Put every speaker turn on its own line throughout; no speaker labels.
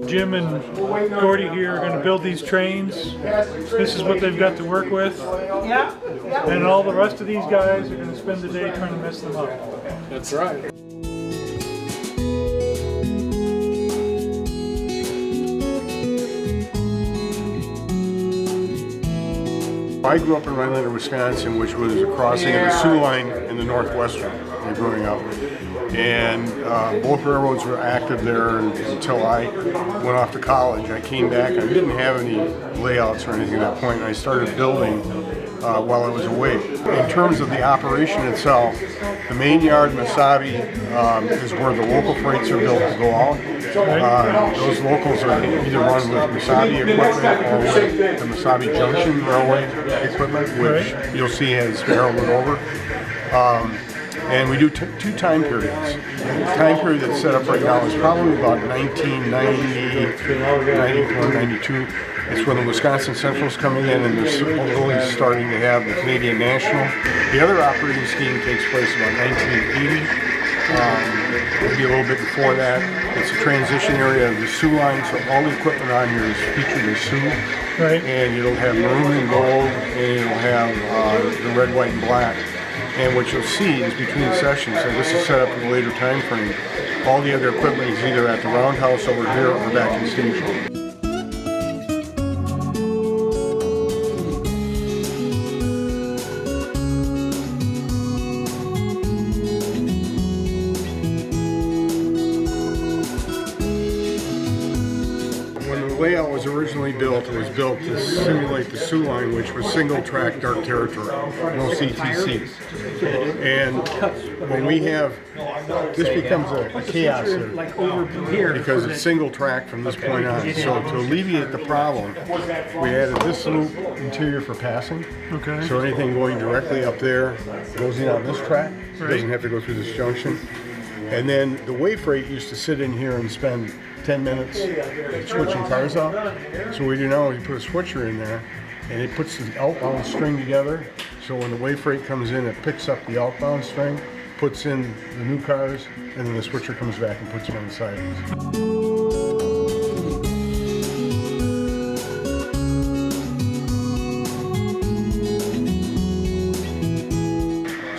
Jim and Gordy here are going to build these trains. This is what they've got to work with.
Yeah.
And all the rest of these guys are going to spend the day trying to mess them up.
That's right.
I grew up in Rhinelander, Wisconsin, which was a crossing of the Sioux Line in the Northwestern growing up. And both railroads were active there until I went off to college. I came back, I didn't have any layouts or anything at that point, and I started building while I was away. In terms of the operation itself, the main yard, Missabe, is where the local freights are built to go out. Those locals are either run with Missabe equipment or with the Missabe Junction railway equipment, which you'll see has railroad over. And we do two time periods. The time period that's set up right now is probably about 1990, 91, 92. It's when the Wisconsin Central's coming in and they're slowly starting to have the Canadian National. The other operating scheme takes place about 1980. Maybe a little bit before that. It's a transition area of the Sioux Line, so all the equipment on here is featured as Sioux.
Right.
And it'll have maroon and gold, and it'll have the red, white, and black. And what you'll see is between sessions, so this is set up in a later time frame, all the other equipment is either at the roundhouse over here or back in station. Layout was originally built, it was built to simulate the Sioux Line, which was single track dark territory, no CTC. And when we have, this becomes a chaos here because it's single track from this point on. So to alleviate the problem, we added this loop interior for passing.
Okay.
So anything going directly up there goes in on this track, so it doesn't have to go through this junction. And then the way freight used to sit in here and spend 10 minutes switching cars out. So what we do now is we put a switcher in there and it puts the outbound string together. So when the way freight comes in, it picks up the outbound string, puts in the new cars, and then the switcher comes back and puts them on the sidings.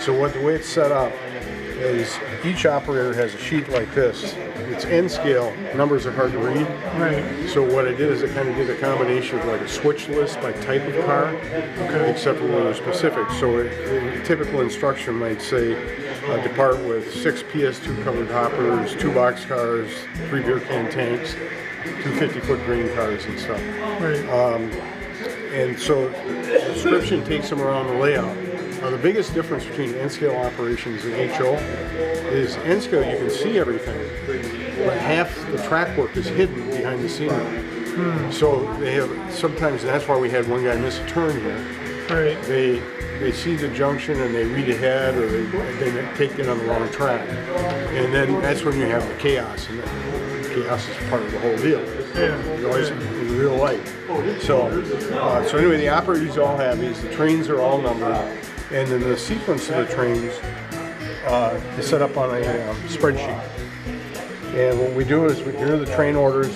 So the way it's set up is each operator has a sheet like this. It's N scale, numbers are hard to read.
Right.
So what I did is I kind of did a combination of like a switch list by type of car, except for when they're specific. So a typical instruction might say depart with 6 PS2 covered hoppers, 2 box cars, 3 beer can tanks, 2 50-foot grain cars and stuff.
Right.
And so the description takes them around the layout. The biggest difference between N-scale operations and HO is N-scale you can see everything, but half the track work is hidden behind the scenery. So they have sometimes, and that's why we had one guy miss a turn here.
Right.
They see the junction and they read ahead, or they take it on the wrong track, and then that's when you have the chaos, and the chaos is part of the whole deal.
Yeah.
You always in real life. So anyway, the operators all have these. The trains are all numbered. And then the sequence of the trains is set up on a spreadsheet. And what we do is we enter the train orders,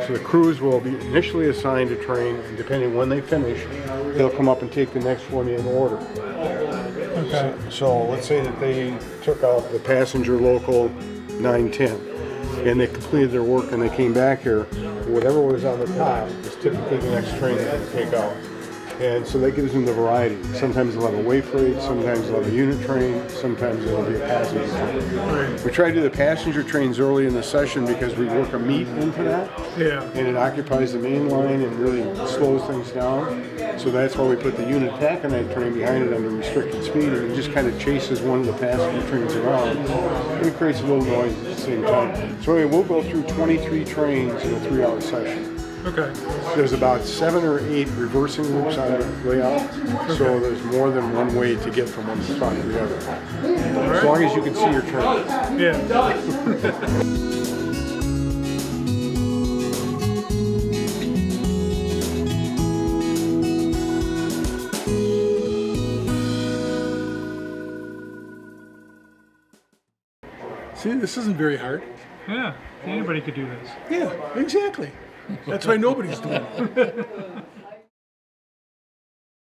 so the crews will be initially assigned a train, and depending when they finish, they'll come up and take the next one in order.
Okay.
So let's say that they took out the passenger local 910, and they completed their work and they came back here, whatever was on the top is typically the next train that they take out. And so that gives them the variety. Sometimes they'll have a way freight, sometimes they'll have a unit train, sometimes it'll be a passenger train.
Right.
We try to do the passenger trains early in the session because we work a meet into that.
Yeah.
And it occupies the main line and really slows things down. So that's why we put the unit taconite train behind it under restricted speed, and it just kind of chases one of the passenger trains around. And it creates a little noise at the same time. So anyway, we'll go through 23 trains in a 3-hour session.
Okay.
There's about 7 or 8 reversing loops on the layout, so there's more than one way to get from one spot to the other. As long as you can see your train.
Yeah.
See, this isn't very hard.
Yeah, anybody could do this.
Yeah, exactly. That's why nobody's doing it.